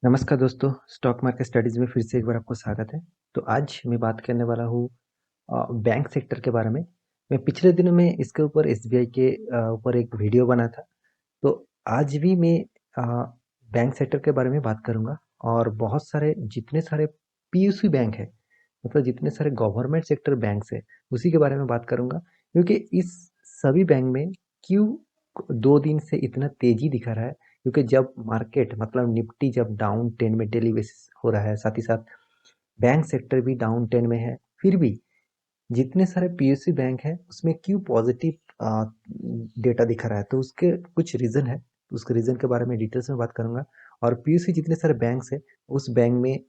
नमस्कार दोस्तों, stock market studies में फिर से एक बार आपको स्वागत है। तो आज मैं बात करने वाला हूँ बैंक सेक्टर के बारे में। मैं पिछले दिनों में इसके ऊपर एसबीआई के ऊपर एक वीडियो बना था। तो आज भी मैं बैंक सेक्टर के बारे में बात करूँगा और बहुत सारे जितने सारे पीएसयू बैंक हैं, मतलब जितने सारे गवर्नमेंट सेक्टर बैंक्स हैं, उसी के बारे में बात करूँगा। क्योंकि इस सभी बैंक में क्यों 2 दिन से इतना तेज़ी दिखा रहा है, क्योंकि जब मार्केट मतलब निफ्टी जब डाउन 10 में डेली बेसिस हो रहा है, साथ ही साथ बैंक सेक्टर भी डाउन 10 में है, फिर भी जितने सारे पीएसयू बैंक हैं उसमें क्यों पॉजिटिव डेटा दिखा रहा है, तो उसके कुछ रीज़न है। तो उसके रीज़न के बारे में डिटेल्स में बात करूंगा। और पीएसयू जितने सारे बैंक्स है, उस बैंक में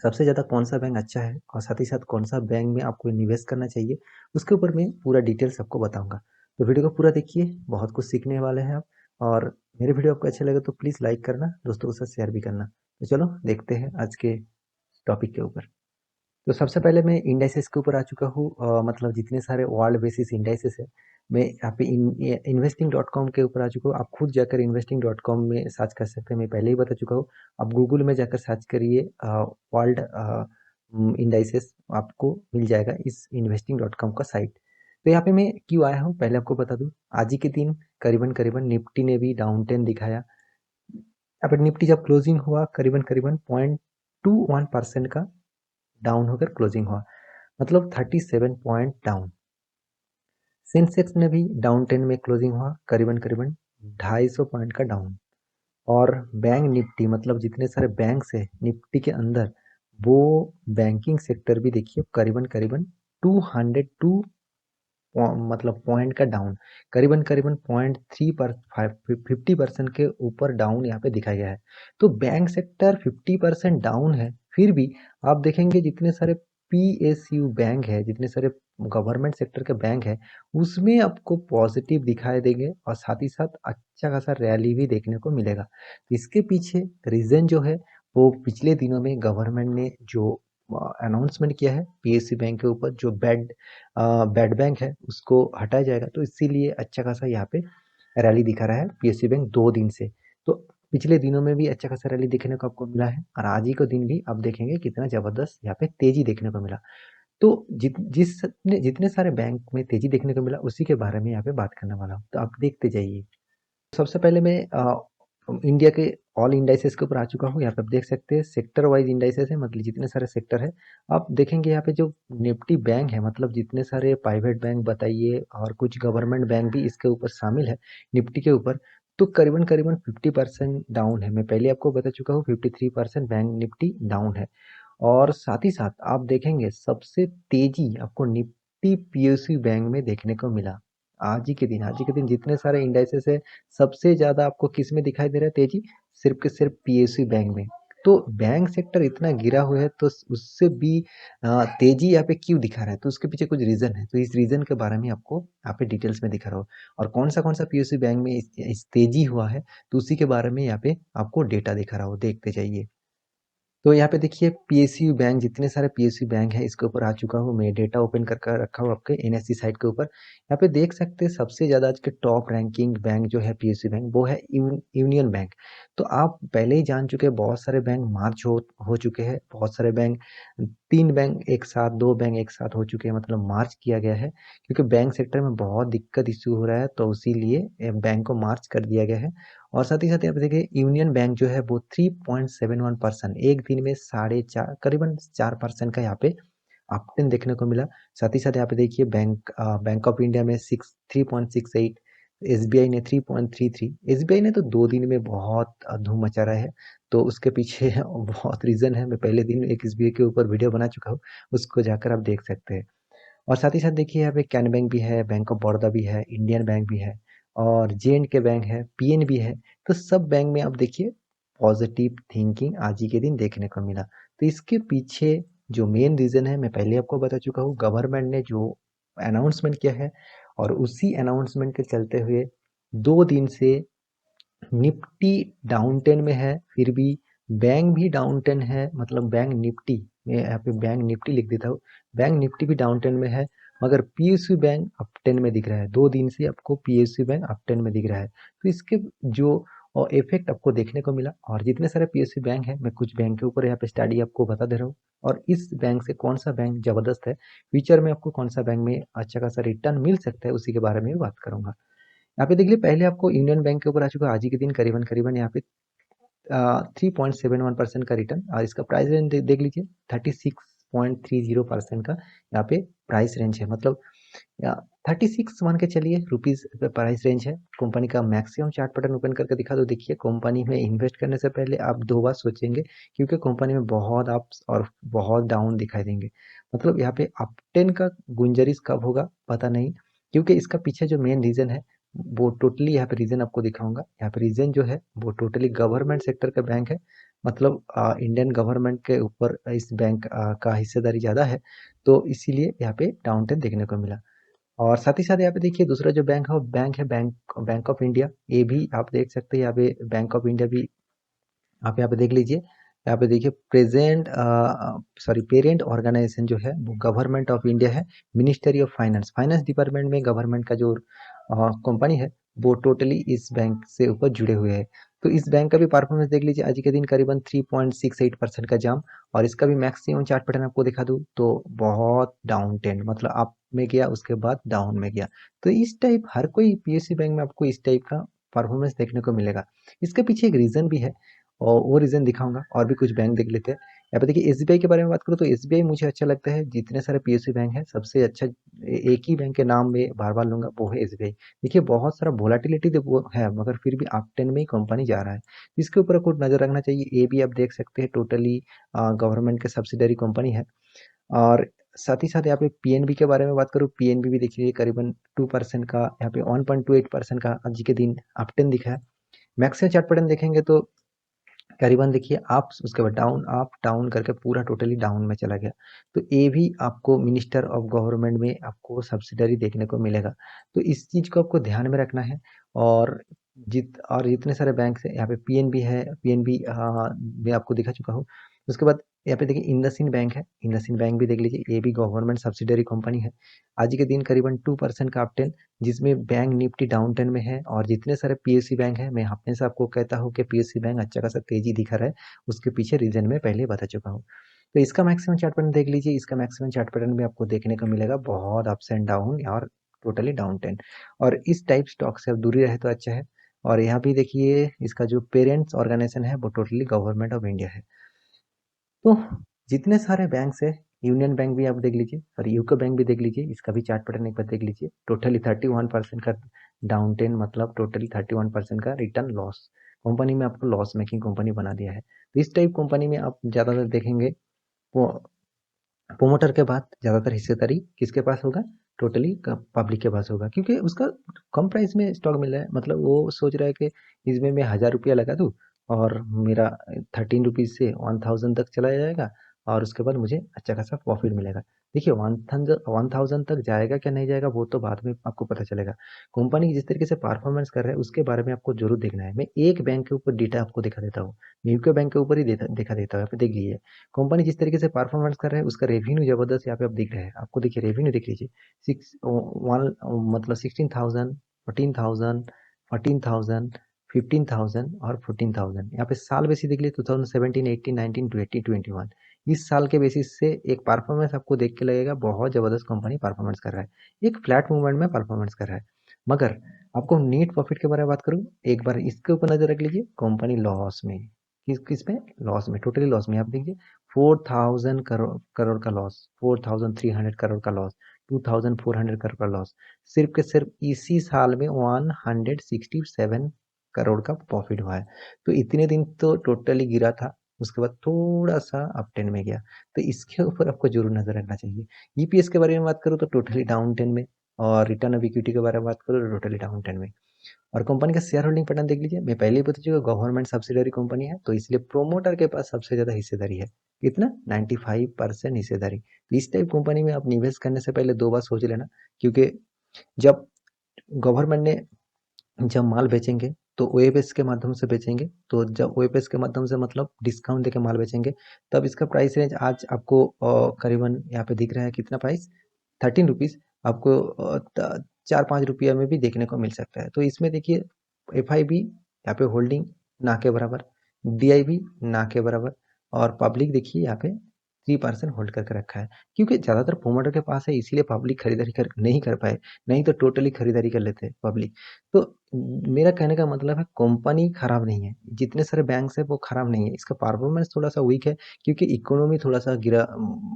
सबसे ज़्यादा कौन सा बैंक अच्छा है और साथ ही साथ कौन सा बैंक में आपको निवेश करना चाहिए, उसके ऊपर मैं पूरा डिटेल्स आपको बताऊंगा। तो वीडियो को पूरा देखिए, बहुत कुछ सीखने वाले हैं आप। और मेरे वीडियो आपको अच्छे लगे तो प्लीज़ लाइक करना, दोस्तों के साथ शेयर भी करना। तो चलो देखते हैं आज के टॉपिक के ऊपर। तो सबसे पहले मैं इंडाइसेस के ऊपर आ चुका हूँ। मतलब जितने सारे वर्ल्ड बेसिस इंडाइसेस है, मैं यहाँ पे इन्वेस्टिंग डॉट कॉम के ऊपर आ चुका हूँ। आप खुद जाकर इन्वेस्टिंग डॉट कॉम में सर्च कर सकते हैं, मैं पहले ही बता चुका हूँ। आप गूगल में जाकर सर्च करिए वर्ल्ड इंडाइसेस, आपको मिल जाएगा इस इन्वेस्टिंग डॉट कॉम का साइट। तो यहाँ पे मैं क्यों आया हूँ पहले आपको बता दूँ। आज ही के दिन करीबन करीबन निफ्टी ने भी डाउन 10 दिखाया। यहाँ पे निफ्टी जब क्लोजिंग हुआ करीबन करीबन 0.21% का डाउन होकर क्लोजिंग हुआ, मतलब 37 पॉइंट डाउन। सेंसेक्स ने भी डाउन 10 में क्लोजिंग हुआ, करीबन करीबन 250 पॉइंट का डाउन। और बैंक निफ्टी मतलब जितने सारे बैंक्स है निफ्टी के अंदर, वो बैंकिंग सेक्टर भी देखिए करीबन करीबन 202 मतलब पॉइंट का डाउन, करीबन करीबन 50% के ऊपर डाउन यहाँ पे दिखाया गया है। तो बैंक सेक्टर 50% डाउन है, फिर भी आप देखेंगे जितने सारे पीएसयू बैंक है, जितने सारे गवर्नमेंट सेक्टर के बैंक है, उसमें आपको पॉजिटिव दिखाई देंगे और साथ ही साथ अच्छा खासा रैली भी देखने को मिलेगा। इसके पीछे रीजन जो है, वो पिछले दिनों में गवर्नमेंट ने जो अनाउंसमेंट किया है पीएसयू बैंक के ऊपर, जो बैड बैंक है उसको हटाया जाएगा। तो इसीलिए अच्छा खासा यहाँ पे रैली दिखा रहा है पीएसयू बैंक 2 दिन से। तो पिछले दिनों में भी अच्छा खासा रैली देखने को आपको मिला है, और आज ही का दिन भी आप देखेंगे कितना जबरदस्त यहाँ पे तेजी देखने को मिला। तो जितने सारे बैंक में तेजी देखने को मिला, उसी के बारे में यहाँ पे बात करने वाला हूँ, तो आप देखते जाइए। सबसे पहले मैं इंडिया के ऑल इंडाइसेस के ऊपर आ चुका हूँ। यहाँ पे आप देख सकते हैं सेक्टर वाइज इंडाइसेस है, मतलब जितने सारे सेक्टर है आप देखेंगे यहाँ पे जो निफ्टी बैंक है, मतलब जितने सारे प्राइवेट बैंक बताइए और कुछ गवर्नमेंट बैंक भी इसके ऊपर शामिल है निफ्टी के ऊपर, तो करीबन करीबन 50% डाउन है। मैं पहले आपको बता चुका हूँ 53% बैंक निफ्टी डाउन है। और साथ ही साथ आप देखेंगे सबसे तेजी आपको निफ्टी पीएसयू बैंक में देखने को मिला। आज ही के दिन जितने सारे इंडाइसेस है, सबसे ज्यादा आपको किस में दिखाई दे रहा है तेजी, सिर्फ के सिर्फ पीएसयू बैंक में। तो बैंक सेक्टर इतना गिरा हुआ है, तो उससे भी तेजी यहाँ पे क्यों दिखा रहा है, तो उसके पीछे कुछ रीजन है। तो इस रीजन के बारे में आपको यहाँ पे डिटेल्स में दिखा रहा हूँ, और कौन सा पीएसयू बैंक में इस तेजी हुआ है, तो उसी के बारे में यहाँ पे आपको डेटा दिखा रहा हूँ, देखते जाइए। तो यहाँ पे देखिए पीएसयू बैंक, जितने सारे पीएसयू बैंक है इसके ऊपर आ चुका हूँ मैं, डेटा ओपन कर रखा हूँ आपके एनएससी साइट के ऊपर। यहाँ पे देख सकते हैं सबसे ज्यादा आज के टॉप रैंकिंग बैंक जो है पीएसयू बैंक, वो है यूनियन बैंक। तो आप पहले ही जान चुके हैं बहुत सारे बैंक मार्च हो चुके हैं, बहुत सारे बैंक, 3 बैंक एक साथ, 2 बैंक एक साथ हो चुके हैं, मतलब मार्च किया गया है। क्योंकि बैंक सेक्टर में बहुत दिक्कत इश्यू हो रहा है, तो इसीलिए बैंक को मार्च कर दिया गया है। और साथ ही साथ यहाँ पे देखिए यूनियन बैंक जो है वो 3.71%, एक दिन में 4.5 करीबन 4% का यहाँ पे अपट्रेंड देखने को मिला। साथ ही साथ यहाँ पे देखिए बैंक ऑफ इंडिया में 3.68, एसबीआई ने 3.33। एसबीआई ने तो 2 दिन में बहुत धूम मचा रहा है, तो उसके पीछे बहुत रीजन है। मैं पहले दिन एक एसबीआई के ऊपर वीडियो बना चुका हूँ, उसको जाकर आप देख सकते हैं। और साथ ही साथ देखिए यहाँ पे कैन बैंक भी है, बैंक ऑफ बड़ौदा भी है, इंडियन बैंक भी है, और जे एंड के बैंक है, पीएनबी है। तो सब बैंक में आप देखिए पॉजिटिव थिंकिंग आज ही के दिन देखने को मिला। तो इसके पीछे जो मेन रीजन है, मैं पहले आपको बता चुका हूँ, गवर्नमेंट ने जो अनाउंसमेंट किया है, और उसी अनाउंसमेंट के चलते हुए 2 दिन से निफ्टी डाउन 10 में है, फिर भी बैंक भी डाउन 10 है, मतलब बैंक निफ्टी, मैं यहाँ पे बैंक निफ्टी लिख देता हूँ, बैंक निफ्टी भी डाउन 10 में है। मगर पीएसयू बैंक अप 10 में दिख रहा है, 2 दिन से आपको पीएसयू बैंक अप 10 में दिख रहा है। तो इसके जो और इफेक्ट आपको देखने को मिला। और जितने सारे पीएसयू बैंक है, मैं कुछ बैंक के ऊपर यहाँ पे स्टडी आपको बता दे रहा हूँ, और इस बैंक से कौन सा बैंक जबरदस्त है, फ्यूचर में आपको कौन सा बैंक में अच्छा खासा रिटर्न मिल सकता है, उसी के बारे में भी बात करूंगा। यहाँ पे देख लीजिए, पहले आपको यूनियन बैंक के ऊपर आ चुका है आज ही के दिन करीबन करीबन यहाँ पे 3.71% का रिटर्न, और इसका प्राइस रेंज देख लीजिए 36.30% का यहाँ पे प्राइस रेंज है, मतलब 36 मान के चलिए रुपीज प्राइस रेंज है। कंपनी का मैक्सिमम चार्ट पैटर्न ओपन करके दिखा दो। देखिए, कंपनी में इन्वेस्ट करने से पहले आप दो बार सोचेंगे, क्योंकि कंपनी में बहुत अप्स और बहुत डाउन दिखाई देंगे। मतलब यहाँ पे अप टेन का गुंजाइश कब होगा पता नहीं, क्योंकि इसका पीछे जो मेन रीजन है वो टोटली यहाँ पे रीजन आपको दिखाऊंगा। यहाँ पे रीजन जो है वो टोटली गवर्नमेंट सेक्टर का बैंक है, मतलब इंडियन गवर्नमेंट के ऊपर इस बैंक का हिस्सेदारी ज्यादा है, तो इसीलिए यहाँ पे डाउन टेन देखने को मिला। और साथ ही साथ यहाँ पे देखिए, दूसरा जो बैंक है वो बैंक है बैंक ऑफ इंडिया। ये भी आप देख सकते हैं, यहाँ पे बैंक ऑफ इंडिया भी आप यहाँ पे देख लीजिए। यहाँ पे देखिए, पेरेंट ऑर्गेनाइजेशन जो है वो गवर्नमेंट ऑफ इंडिया है, ministry of finance, finance department में गवर्नमेंट का जो कंपनी है वो टोटली इस बैंक से ऊपर जुड़े हुए हैं। तो इस बैंक का भी परफॉर्मेंस देख लीजिए, आज के दिन करीबन 3.68% का जाम, और इसका भी मैक्सिमम चार्ट पैटर्न आपको दिखा दूं तो बहुत डाउन ट्रेंड, मतलब अप में गया उसके बाद डाउन में गया। तो इस टाइप हर कोई पीएसयू बैंक में आपको इस टाइप का परफॉर्मेंस देखने को मिलेगा। इसके पीछे एक रीजन भी है, और वो रीजन दिखाऊंगा। और भी कुछ बैंक देख लेते हैं। यहाँ पे देखिए, एसबीआई के बारे में बात करूँ तो एसबीआई मुझे अच्छा लगता है। जितने सारे पीएसयू बैंक है, सबसे अच्छा एक ही बैंक के नाम में बार बार लूंगा, वो है एसबीआई। देखिए, बहुत सारा वोलाटिलिटी तो वो है, मगर फिर भी अप टेन में ही कंपनी जा रहा है, इसके ऊपर कुछ नजर रखना चाहिए। ये भी आप देख सकते हैं, टोटली गवर्नमेंट के सब्सिडरी कंपनी है। और साथ ही साथ यहाँ पे पीएनबी के बारे में बात करूँ, पीएनबी भी देखिए करीबन 2% का, यहाँ पे 1.28% का आज के दिन अप टेन दिखा है। मैक्सिमम चार्ट पैटर्न देखेंगे तो करीबन देखिए आप, उसके बाद डाउन, अप डाउन करके पूरा टोटली डाउन में चला गया। तो ये भी आपको मिनिस्टर ऑफ गवर्नमेंट में आपको सब्सिडरी देखने को मिलेगा, तो इस चीज को आपको ध्यान में रखना है। और जितने सारे बैंक है, यहाँ पे पीएनबी है, पीएनबी मैं आपको दिखा चुका हूँ। उसके बाद यहाँ पे देखिए इंडसइंड बैंक है, इंडसइंड बैंक भी देख लीजिए, ये भी गवर्नमेंट सब्सिडरी कंपनी है। आज के दिन करीबन 2% का अपटेन, जिसमें बैंक निफ्टी डाउन टेन में है। और जितने सारे पीएससी बैंक है, मैं अपने से आपको कहता हूँ कि पीएससी बैंक अच्छा खासा तेजी दिखा रहा है, उसके पीछे रीजन में पहले बता चुका हूँ। तो इसका मैक्सिमम चार्ट पैटर्न देख लीजिए, इसका मैक्सिमम चार्ट पैटर्न भी आपको देखने को मिलेगा, बहुत अप्स एंड डाउन और टोटली डाउन टेन। और इस टाइप स्टॉक से आप दूरी रहे तो अच्छा है। और यहाँ भी देखिए, इसका जो पेरेंट्स ऑर्गेनाइजेशन है वो टोटली गवर्नमेंट ऑफ इंडिया है। तो जितने सारे बैंक है, यूनियन बैंक भी आप देख लीजिए, और यूको बैंक भी देख लीजिए, इसका भी चार्ट पैटर्न एक बार देख लीजिए, टोटली 31% का डाउन टेन, मतलब टोटली 31% का रिटर्न लॉस। कंपनी में आपको लॉस मेकिंग कंपनी बना दिया है। तो इस टाइप कंपनी में आप ज्यादातर देखेंगे वो प्रोमोटर के बाद ज्यादातर हिस्सेदारी किसके पास होगा, टोटली पब्लिक के पास होगा, क्योंकि उसका कम प्राइस में स्टॉक मिल रहा है। मतलब वो सोच रहा है कि इसमें मैं 1,000 रुपया लगा दूं और मेरा 13 रुपीज से 1,000 तक चला जाएगा, और उसके बाद मुझे अच्छा खासा प्रॉफिट मिलेगा। देखिए, 1,000 तक जाएगा क्या नहीं जाएगा वो तो बाद में आपको पता चलेगा। कंपनी जिस तरीके से परफॉर्मेंस कर रहा है उसके बारे में आपको जरूर देखना है। मैं एक बैंक के ऊपर डेटा आपको दिखा देता हूँ, यूके बैंक के ऊपर ही दिखा देता हूँ। यहाँ पे देख लीजिए, कंपनी जिस तरीके से परफॉर्मेंस कर रहा है, उसका रेवेन्यू जबरदस्त यहाँ पे आप दिख रहा है। आपको देखिए रेवेन्यू देख लीजिए, सिक्स वन मतलब 16,000, 14,000, 14,000, 15,000 और 14,000। यहाँ पे साल बेसिस देख लीजिए, 2017, 18, 19, 20, 21। इस साल के बेसिस से एक परफॉर्मेंस आपको देख के लगेगा बहुत जबरदस्त कंपनी परफॉर्मेंस कर रहा है, एक फ्लैट मूवमेंट में परफॉर्मेंस कर रहा है। मगर आपको नेट प्रॉफिट के बारे में बात करूँ, एक बार इसके ऊपर नजर रख लीजिए, कंपनी लॉस में, किस में लॉस में, टोटली लॉस में। आप देखिए 4,000 करोड़ का लॉस, 4,300 करोड़ का लॉस, 2,400 करोड़ का लॉस, सिर्फ के सिर्फ इसी साल में 167 करोड़ का प्रॉफिट हुआ है। तो इतने दिन तो टोटली गिरा था, उसके बाद थोड़ा सा अप टेन में गया। तो इसके ऊपर आपको जरूर नजर रखना चाहिए। ईपीएस के बारे में बात करूँ तो टोटली डाउन टेन में, और रिटर्न ऑफ इक्विटी के बारे में बात करूँ तो टोटली डाउन टेन में। और कंपनी का शेयर होल्डिंग पैटर्न देख लीजिए, मैं पहले ही बता चुका, गवर्नमेंट सब्सिडरी कंपनी है, तो इसलिए प्रोमोटर के पास सबसे ज्यादा हिस्सेदारी है। कितना, 95% हिस्सेदारी। तो इस टाइप कंपनी में आप निवेश करने से पहले दो बार सोच लेना, क्योंकि जब गवर्नमेंट ने जब माल बेचेंगे तो ओएपीएस के माध्यम से बेचेंगे, तो जब ओएपीएस के माध्यम से मतलब डिस्काउंट देके माल बेचेंगे, तब इसका प्राइस रेंज आज आपको करीबन यहाँ पे दिख रहा है कितना प्राइस, 13 रुपीज। आपको 4-5 रुपया में भी देखने को मिल सकता है। तो इसमें देखिए, एफ आई बी यहाँ पे होल्डिंग ना के बराबर, DI भी ना के बराबर, और पब्लिक देखिए यहाँ पे 3% होल्ड करके रखा है, क्योंकि ज़्यादातर प्रोमोटर के पास है इसीलिए पब्लिक खरीदारी नहीं कर पाए, नहीं तो टोटली खरीदारी कर लेते पब्लिक। तो मेरा कहने का मतलब है कंपनी खराब नहीं है, जितने सारे बैंक्स है वो खराब नहीं है, इसका परफॉर्मेंस थोड़ा सा वीक है क्योंकि इकोनॉमी थोड़ा सा गिरा,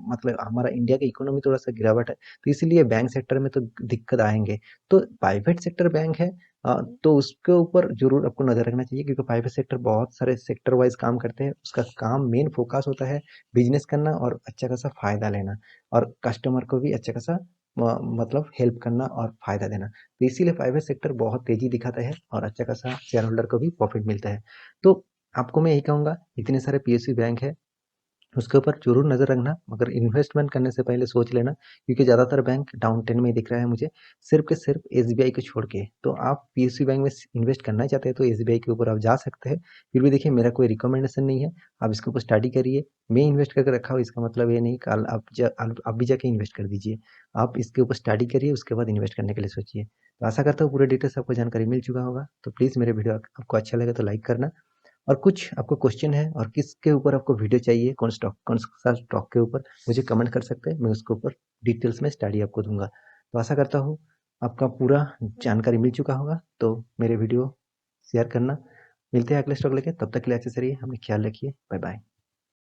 मतलब हमारा इंडिया की इकोनॉमी थोड़ा सा गिरावट है, तो इसलिए बैंक सेक्टर में तो दिक्कत आएंगे। तो प्राइवेट सेक्टर बैंक है, तो उसके ऊपर जरूर आपको नजर रखना चाहिए, क्योंकि प्राइवेट सेक्टर बहुत सारे सेक्टर वाइज काम करते हैं, उसका काम मेन फोकस होता है बिजनेस करना और अच्छा खासा फायदा लेना, और कस्टमर को भी अच्छा खासा मतलब हेल्प करना और फायदा देना। तो इसीलिए प्राइवेट सेक्टर बहुत तेजी दिखाता है और अच्छा खासा शेयर होल्डर को भी प्रॉफिट मिलता है। तो आपको मैं यही कहूंगा, इतने सारे PSU बैंक है उसके ऊपर जरूर नजर रखना, मगर इन्वेस्टमेंट करने से पहले सोच लेना, क्योंकि ज्यादातर बैंक डाउन ट्रेंड में ही दिख रहा है मुझे, सिर्फ के सिर्फ SBI को छोड़ के। तो आप PSU बैंक में इन्वेस्ट करना चाहते हैं तो SBI के ऊपर आप जा सकते हैं। फिर भी देखिए, मेरा कोई रिकमेंडेशन नहीं है, आप इसके ऊपर स्टडी करिए। मैं इन्वेस्ट करके रखा हूँ इसका मतलब ये नहीं कल आप भी जाके इन्वेस्ट कर दीजिए। आप इसके ऊपर स्टडी करिए, उसके बाद इन्वेस्ट करने के लिए सोचिए। तो आशा करता हूँ पूरे डिटेल्स आपको जानकारी मिल चुका होगा। तो प्लीज़ मेरे वीडियो आपको अच्छा लगे तो लाइक करना, और कुछ आपको क्वेश्चन है और किसके ऊपर आपको वीडियो चाहिए, कौन सा स्टॉक के ऊपर, मुझे कमेंट कर सकते हैं, मैं उसके ऊपर डिटेल्स में स्टडी आपको दूंगा। तो आशा करता हूँ आपका पूरा जानकारी मिल चुका होगा। तो मेरे वीडियो शेयर करना, मिलते हैं अगले स्टॉक लेके, तब तक के लिए अच्छे से रहिए, अपना ख्याल रखिए, बाय बाय।